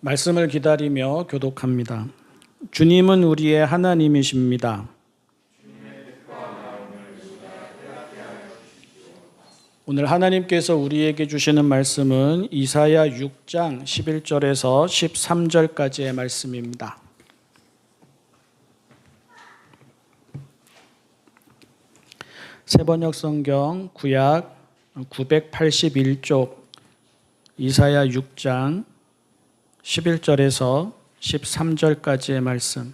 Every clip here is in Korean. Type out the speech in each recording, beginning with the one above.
말씀을 기다리며 교독합니다. 주님은 우리의 하나님이십니다. 오늘 하나님께서 우리에게 주시는 말씀은 이사야 6장 11절에서 13절까지의 말씀입니다. 새번역 성경 구약 981쪽 이사야 6장 11절에서 13절까지의 말씀.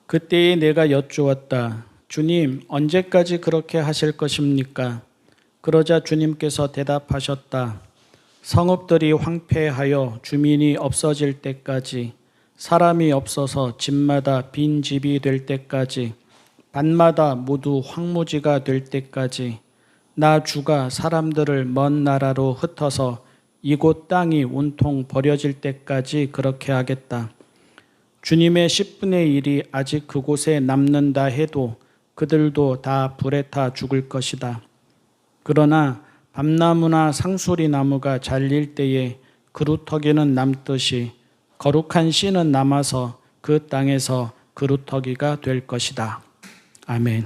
그때에 내가 여쭈었다. 주님, 언제까지 그렇게 하실 것입니까? 그러자 주님께서 대답하셨다. 성읍들이 황폐하여 주민이 없어질 때까지, 사람이 없어서 집마다 빈 집이 될 때까지, 밭마다 모두 황무지가 될 때까지, 나 주가 사람들을 먼 나라로 흩어서 이곳 땅이 온통 버려질 때까지 그렇게 하겠다. 주님의 10분의 1이 아직 그곳에 남는다 해도 그들도 다 불에 타 죽을 것이다. 그러나 밤나무나 상수리 나무가 잘릴 때에 그루터기는 남듯이 거룩한 씨는 남아서 그 땅에서 그루터기가 될 것이다. 아멘.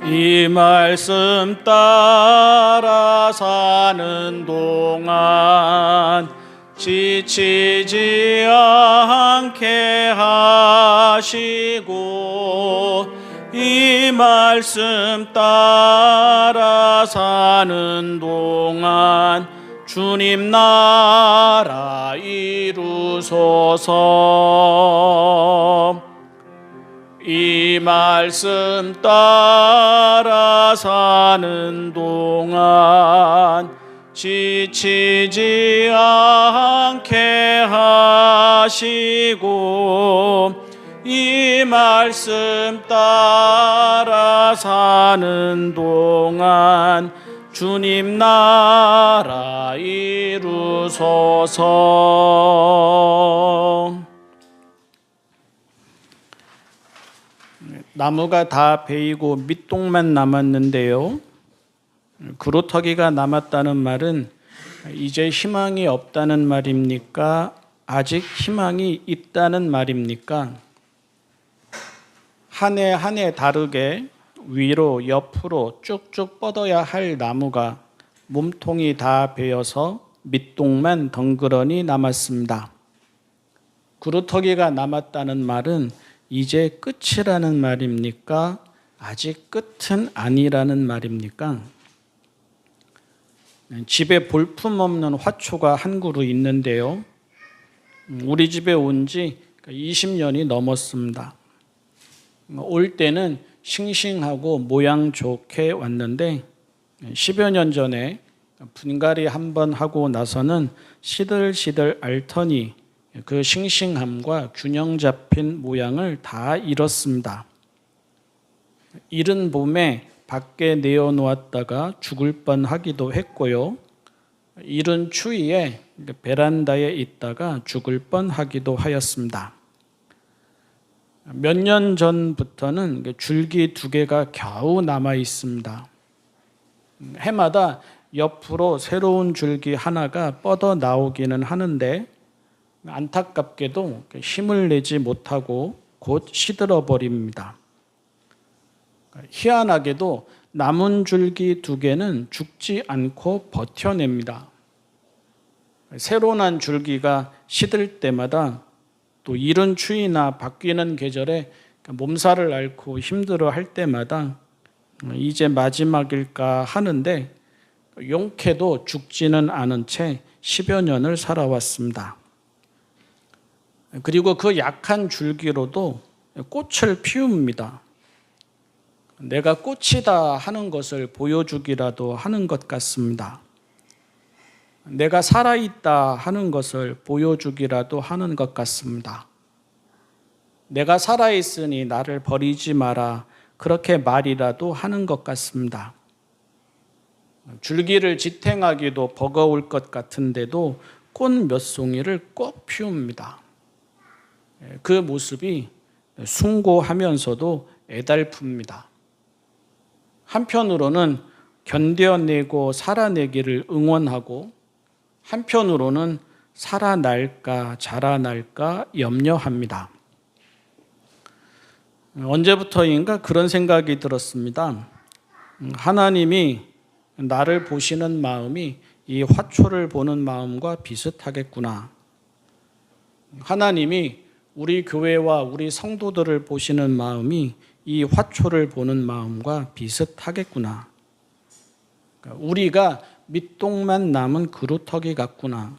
이 말씀 따라 사는 동안 지치지 않게 하시고, 이 말씀 따라 사는 동안 주님 나라 이루소서. 이 말씀 따라 사는 동안 지치지 않게 하시고, 이 말씀 따라 사는 동안 주님 나라 이루소서. 나무가 다 베이고 밑동만 남았는데요. 그루터기가 남았다는 말은 이제 희망이 없다는 말입니까? 아직 희망이 있다는 말입니까? 한 해 한 해 다르게 위로 옆으로 쭉쭉 뻗어야 할 나무가 몸통이 다 베어서 밑동만 덩그러니 남았습니다. 그루터기가 남았다는 말은 이제 끝이라는 말입니까? 아직 끝은 아니라는 말입니까? 집에 볼품없는 화초가 한 그루 있는데요. 우리 집에 온 지 20년이 넘었습니다. 올 때는 싱싱하고 모양 좋게 왔는데 10여 년 전에 분갈이 한번 하고 나서는 시들시들 앓더니 그 싱싱함과 균형 잡힌 모양을 다 잃었습니다. 이른 봄에 밖에 내어놓았다가 죽을 뻔하기도 했고요. 이른 추위에 베란다에 있다가 죽을 뻔하기도 하였습니다. 몇 년 전부터는 줄기 2개가 겨우 남아 있습니다. 해마다 옆으로 새로운 줄기 하나가 뻗어 나오기는 하는데 안타깝게도 힘을 내지 못하고 곧 시들어 버립니다. 희한하게도 남은 줄기 2개는 죽지 않고 버텨냅니다. 새로 난 줄기가 시들 때마다 또 이른 추위나 바뀌는 계절에 몸살을 앓고 힘들어 할 때마다 이제 마지막일까 하는데 용케도 죽지는 않은 채 10여 년을 살아왔습니다. 그리고 그 약한 줄기로도 꽃을 피웁니다. 내가 꽃이다 하는 것을 보여주기라도 하는 것 같습니다. 내가 살아있다 하는 것을 보여주기라도 하는 것 같습니다. 내가 살아있으니 나를 버리지 마라, 그렇게 말이라도 하는 것 같습니다. 줄기를 지탱하기도 버거울 것 같은데도 꽃 몇 송이를 꼭 피웁니다. 그 모습이 숭고하면서도 애달픕니다. 한편으로는 견뎌내고 살아내기를 응원하고 한편으로는 살아날까 자라날까 염려합니다. 언제부터인가 그런 생각이 들었습니다. 하나님이 나를 보시는 마음이 이 화초를 보는 마음과 비슷하겠구나. 하나님이 우리 교회와 우리 성도들을 보시는 마음이 이 화초를 보는 마음과 비슷하겠구나. 우리가 밑동만 남은 그루터기 같구나.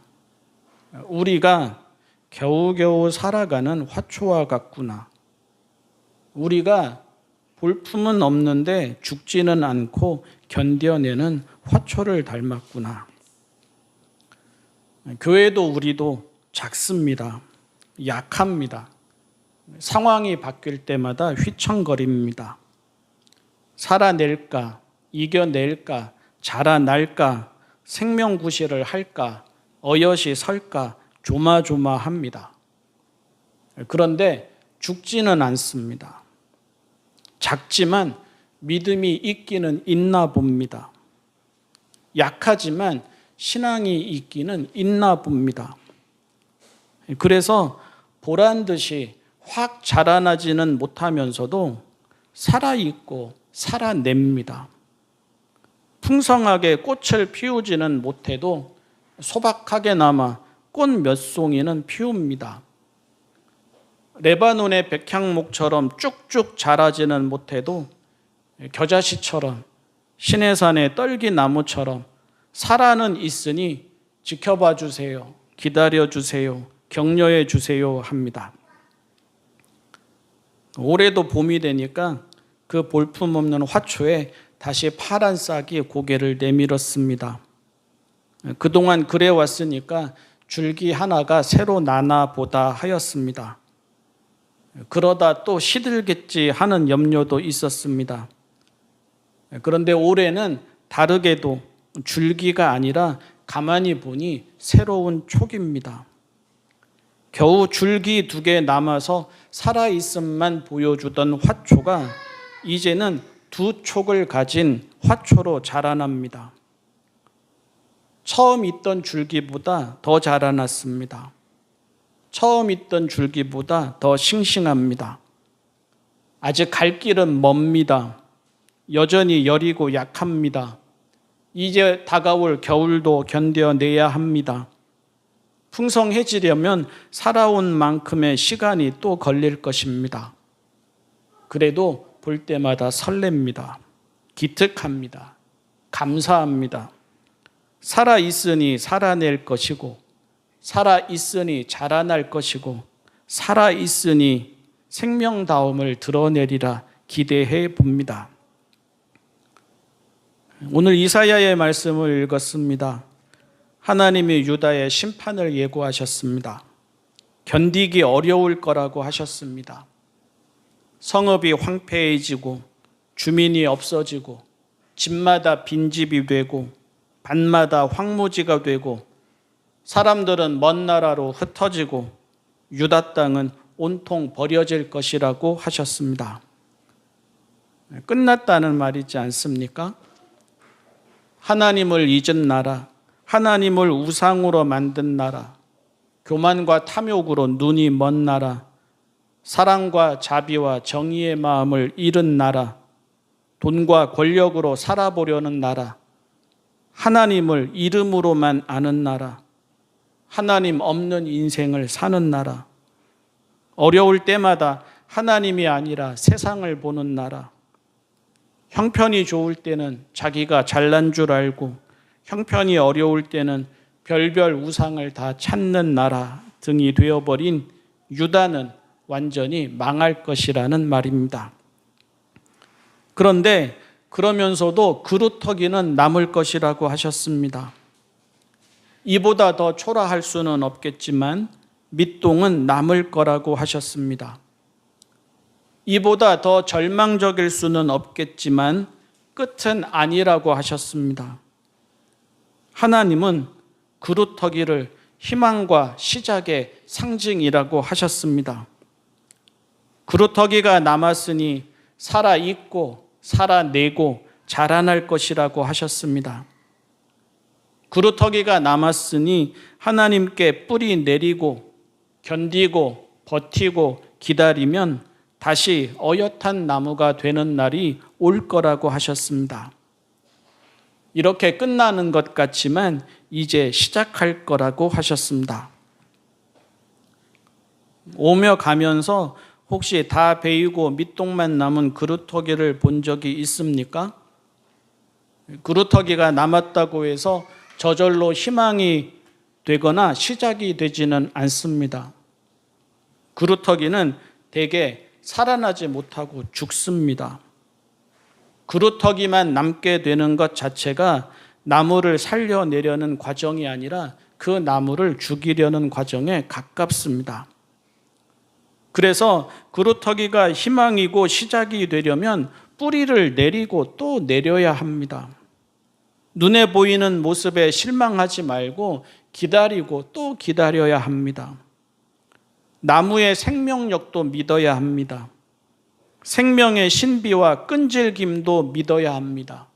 우리가 겨우겨우 살아가는 화초와 같구나. 우리가 볼품은 없는데 죽지는 않고 견뎌내는 화초를 닮았구나. 교회도 우리도 작습니다. 약합니다. 상황이 바뀔 때마다 휘청거립니다. 살아낼까, 이겨낼까, 자라날까, 생명구실을 할까, 어여시 설까, 조마조마합니다. 그런데 죽지는 않습니다. 작지만 믿음이 있기는 있나 봅니다. 약하지만 신앙이 있기는 있나 봅니다. 그래서 보란 듯이 확 자라나지는 못하면서도 살아있고 살아냅니다. 풍성하게 꽃을 피우지는 못해도 소박하게나마 꽃 몇 송이는 피웁니다. 레바논의 백향목처럼 쭉쭉 자라지는 못해도 겨자씨처럼 시내산의 떨기나무처럼 살아는 있으니 지켜봐 주세요. 기다려 주세요. 격려해 주세요 합니다. 올해도 봄이 되니까 그 볼품없는 화초에 다시 파란 싹이 고개를 내밀었습니다. 그동안 그래 왔으니까 줄기 하나가 새로 나나 보다 하였습니다. 그러다 또 시들겠지 하는 염려도 있었습니다. 그런데 올해는 다르게도 줄기가 아니라 가만히 보니 새로운 촉입니다. 겨우 줄기 2개 남아서 살아있음만 보여주던 화초가 이제는 2 촉을 가진 화초로 자라납니다. 처음 있던 줄기보다 더 자라났습니다. 처음 있던 줄기보다 더 싱싱합니다. 아직 갈 길은 멉니다. 여전히 여리고 약합니다. 이제 다가올 겨울도 견뎌내야 합니다. 풍성해지려면 살아온 만큼의 시간이 또 걸릴 것입니다. 그래도 볼 때마다 설렙니다. 기특합니다. 감사합니다. 살아있으니 살아낼 것이고 살아있으니 자라날 것이고 살아있으니 생명다움을 드러내리라 기대해 봅니다. 오늘 이사야의 말씀을 읽었습니다. 하나님이 유다의 심판을 예고하셨습니다. 견디기 어려울 거라고 하셨습니다. 성읍이 황폐해지고 주민이 없어지고 집마다 빈집이 되고 밭마다 황무지가 되고 사람들은 먼 나라로 흩어지고 유다 땅은 온통 버려질 것이라고 하셨습니다. 끝났다는 말이지 않습니까? 하나님을 잊은 나라, 하나님을 우상으로 만든 나라, 교만과 탐욕으로 눈이 먼 나라, 사랑과 자비와 정의의 마음을 잃은 나라, 돈과 권력으로 살아보려는 나라, 하나님을 이름으로만 아는 나라, 하나님 없는 인생을 사는 나라, 어려울 때마다 하나님이 아니라 세상을 보는 나라, 형편이 좋을 때는 자기가 잘난 줄 알고 형편이 어려울 때는 별별 우상을 다 찾는 나라 등이 되어버린 유다는 완전히 망할 것이라는 말입니다. 그런데 그러면서도 그루터기는 남을 것이라고 하셨습니다. 이보다 더 초라할 수는 없겠지만 밑동은 남을 거라고 하셨습니다. 이보다 더 절망적일 수는 없겠지만 끝은 아니라고 하셨습니다. 하나님은 그루터기를 희망과 시작의 상징이라고 하셨습니다. 그루터기가 남았으니 살아있고 살아내고 자라날 것이라고 하셨습니다. 그루터기가 남았으니 하나님께 뿌리 내리고 견디고 버티고 기다리면 다시 어엿한 나무가 되는 날이 올 거라고 하셨습니다. 이렇게 끝나는 것 같지만 이제 시작할 거라고 하셨습니다. 오며 가면서 혹시 다 베이고 밑동만 남은 그루터기를 본 적이 있습니까? 그루터기가 남았다고 해서 저절로 희망이 되거나 시작이 되지는 않습니다. 그루터기는 대개 살아나지 못하고 죽습니다. 그루터기만 남게 되는 것 자체가 나무를 살려내려는 과정이 아니라 그 나무를 죽이려는 과정에 가깝습니다. 그래서 그루터기가 희망이고 시작이 되려면 뿌리를 내리고 또 내려야 합니다. 눈에 보이는 모습에 실망하지 말고 기다리고 또 기다려야 합니다. 나무의 생명력도 믿어야 합니다. 생명의 신비와 끈질김도 믿어야 합니다.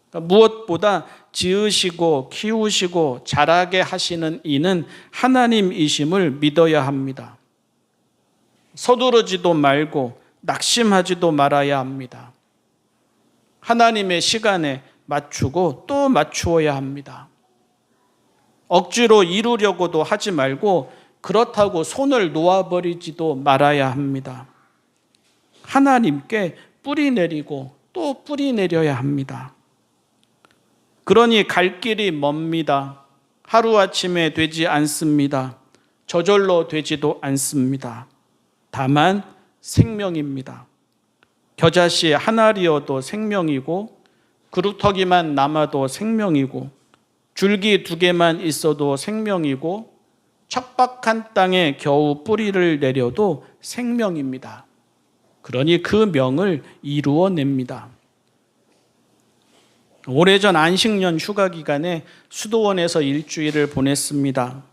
그러니까 무엇보다 지으시고 키우시고 자라게 하시는 이는 하나님이심을 믿어야 합니다. 서두르지도 말고 낙심하지도 말아야 합니다. 하나님의 시간에 맞추고 또 맞추어야 합니다. 억지로 이루려고도 하지 말고 그렇다고 손을 놓아버리지도 말아야 합니다. 하나님께 뿌리 내리고 또 뿌리 내려야 합니다. 그러니 갈 길이 멉니다. 하루아침에 되지 않습니다. 저절로 되지도 않습니다. 다만 생명입니다. 겨자씨 하나리어도 생명이고 그루터기만 남아도 생명이고 줄기 2개만 있어도 생명이고 척박한 땅에 겨우 뿌리를 내려도 생명입니다. 그러니 그 명을 이루어냅니다. 오래전 안식년 휴가 기간에 수도원에서 일주일을 보냈습니다.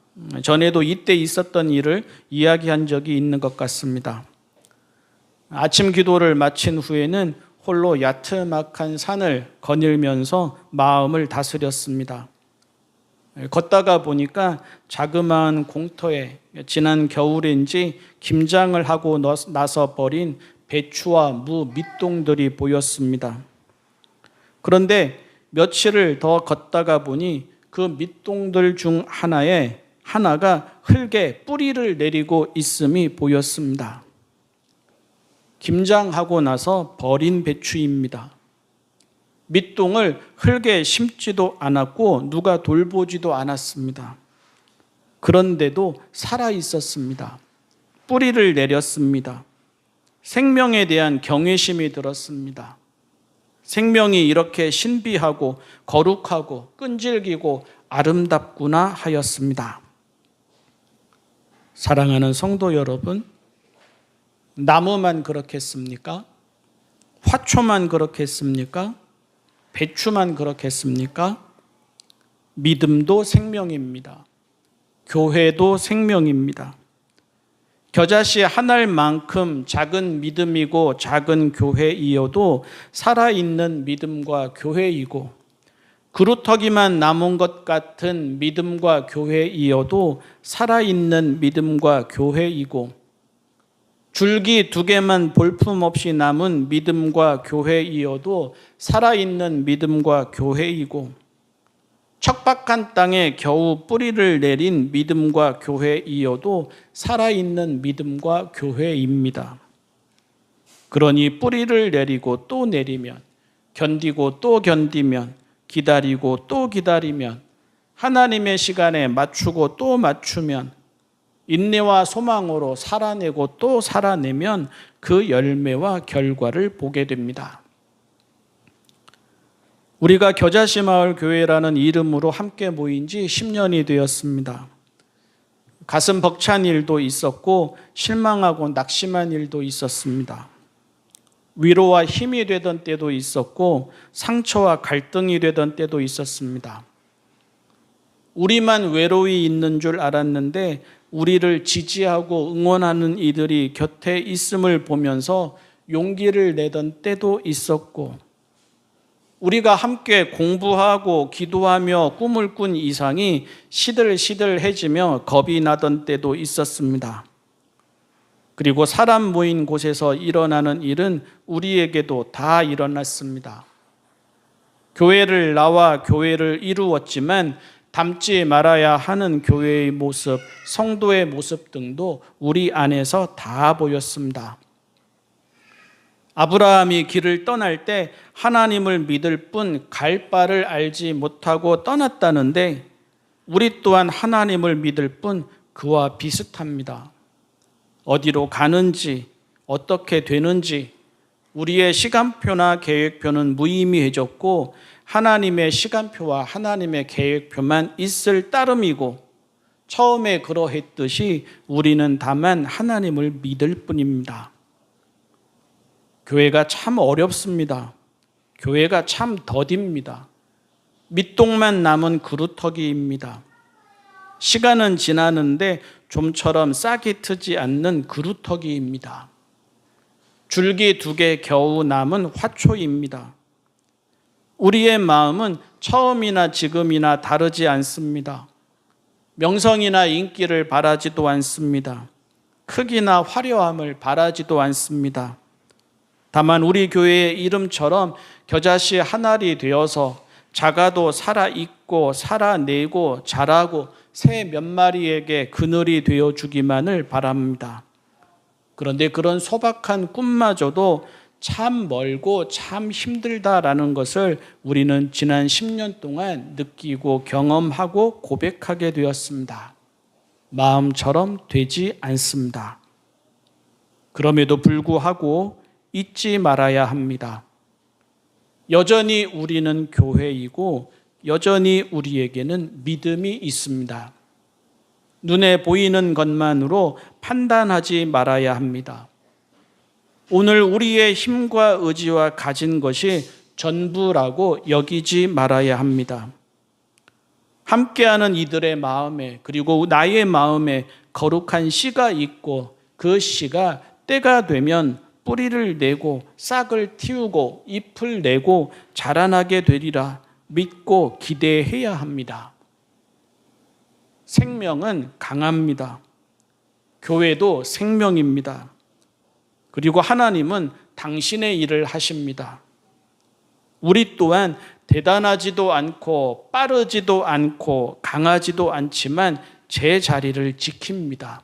전에도 이때 있었던 일을 이야기한 적이 있는 것 같습니다. 아침 기도를 마친 후에는 홀로 야트막한 산을 거닐면서 마음을 다스렸습니다. 걷다가 보니까 자그마한 공터에 지난 겨울인지 김장을 하고 나서 버린 배추와 무 밑동들이 보였습니다. 그런데 며칠을 더 걷다가 보니 그 밑동들 중 하나가 흙에 뿌리를 내리고 있음이 보였습니다. 김장하고 나서 버린 배추입니다. 밑동을 흙에 심지도 않았고 누가 돌보지도 않았습니다. 그런데도 살아 있었습니다. 뿌리를 내렸습니다. 생명에 대한 경외심이 들었습니다. 생명이 이렇게 신비하고 거룩하고 끈질기고 아름답구나 하였습니다. 사랑하는 성도 여러분, 나무만 그렇겠습니까? 화초만 그렇겠습니까? 배추만 그렇겠습니까? 믿음도 생명입니다. 교회도 생명입니다. 겨자씨 한 알만큼 작은 믿음이고 작은 교회이어도 살아있는 믿음과 교회이고 그루터기만 남은 것 같은 믿음과 교회이어도 살아있는 믿음과 교회이고 줄기 2개만 볼품없이 남은 믿음과 교회이어도 살아있는 믿음과 교회이고 척박한 땅에 겨우 뿌리를 내린 믿음과 교회이어도 살아있는 믿음과 교회입니다. 그러니 뿌리를 내리고 또 내리면, 견디고 또 견디면, 기다리고 또 기다리면, 하나님의 시간에 맞추고 또 맞추면, 인내와 소망으로 살아내고 또 살아내면 그 열매와 결과를 보게 됩니다. 우리가 겨자씨 마을 교회라는 이름으로 함께 모인 지 10년이 되었습니다. 가슴 벅찬 일도 있었고 실망하고 낙심한 일도 있었습니다. 위로와 힘이 되던 때도 있었고 상처와 갈등이 되던 때도 있었습니다. 우리만 외로이 있는 줄 알았는데 우리를 지지하고 응원하는 이들이 곁에 있음을 보면서 용기를 내던 때도 있었고, 우리가 함께 공부하고 기도하며 꿈을 꾼 이상이 시들시들해지며 겁이 나던 때도 있었습니다. 그리고 사람 모인 곳에서 일어나는 일은 우리에게도 다 일어났습니다. 교회를 나와 교회를 이루었지만 닮지 말아야 하는 교회의 모습, 성도의 모습 등도 우리 안에서 다 보였습니다. 아브라함이 길을 떠날 때 하나님을 믿을 뿐 갈 바를 알지 못하고 떠났다는데 우리 또한 하나님을 믿을 뿐 그와 비슷합니다. 어디로 가는지, 어떻게 되는지 우리의 시간표나 계획표는 무의미해졌고 하나님의 시간표와 하나님의 계획표만 있을 따름이고, 처음에 그러했듯이 우리는 다만 하나님을 믿을 뿐입니다. 교회가 참 어렵습니다. 교회가 참 더딥니다. 밑동만 남은 그루터기입니다. 시간은 지나는데 좀처럼 싹이 트지 않는 그루터기입니다. 줄기 2개 겨우 남은 화초입니다. 우리의 마음은 처음이나 지금이나 다르지 않습니다. 명성이나 인기를 바라지도 않습니다. 크기나 화려함을 바라지도 않습니다. 다만 우리 교회의 이름처럼 겨자씨 한 알이 되어서 작아도 살아있고 살아내고 자라고 새 몇 마리에게 그늘이 되어주기만을 바랍니다. 그런데 그런 소박한 꿈마저도 참 멀고 참 힘들다라는 것을 우리는 지난 10년 동안 느끼고 경험하고 고백하게 되었습니다. 마음처럼 되지 않습니다. 그럼에도 불구하고 잊지 말아야 합니다. 여전히 우리는 교회이고 여전히 우리에게는 믿음이 있습니다. 눈에 보이는 것만으로 판단하지 말아야 합니다. 오늘 우리의 힘과 의지와 가진 것이 전부라고 여기지 말아야 합니다. 함께하는 이들의 마음에, 그리고 나의 마음에 거룩한 씨가 있고 그 씨가 때가 되면 뿌리를 내고 싹을 틔우고 잎을 내고 자라나게 되리라 믿고 기대해야 합니다. 생명은 강합니다. 교회도 생명입니다. 그리고 하나님은 당신의 일을 하십니다. 우리 또한 대단하지도 않고 빠르지도 않고 강하지도 않지만 제 자리를 지킵니다.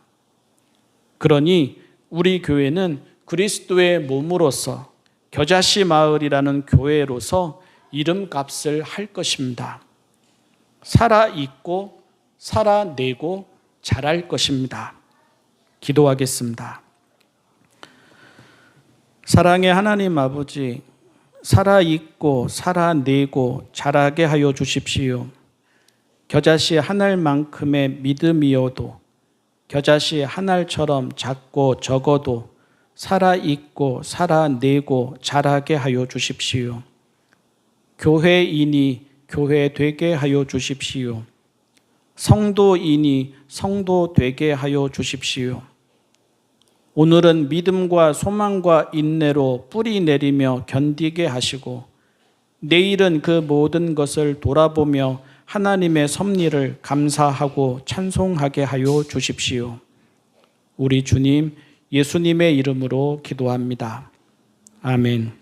그러니 우리 교회는 그리스도의 몸으로서 겨자씨 마을이라는 교회로서 이름값을 할 것입니다. 살아있고 살아내고 자랄 것입니다. 기도하겠습니다. 사랑의 하나님 아버지, 살아있고 살아내고 자라게 하여 주십시오. 겨자씨 한 알만큼의 믿음이어도, 겨자씨 한 알처럼 작고 적어도 살아있고 살아내고 자라게 하여 주십시오. 교회인이 교회 되게 하여 주십시오. 성도인이 성도 되게 하여 주십시오. 오늘은 믿음과 소망과 인내로 뿌리 내리며 견디게 하시고, 내일은 그 모든 것을 돌아보며 하나님의 섭리를 감사하고 찬송하게 하여 주십시오. 우리 주님 예수님의 이름으로 기도합니다. 아멘.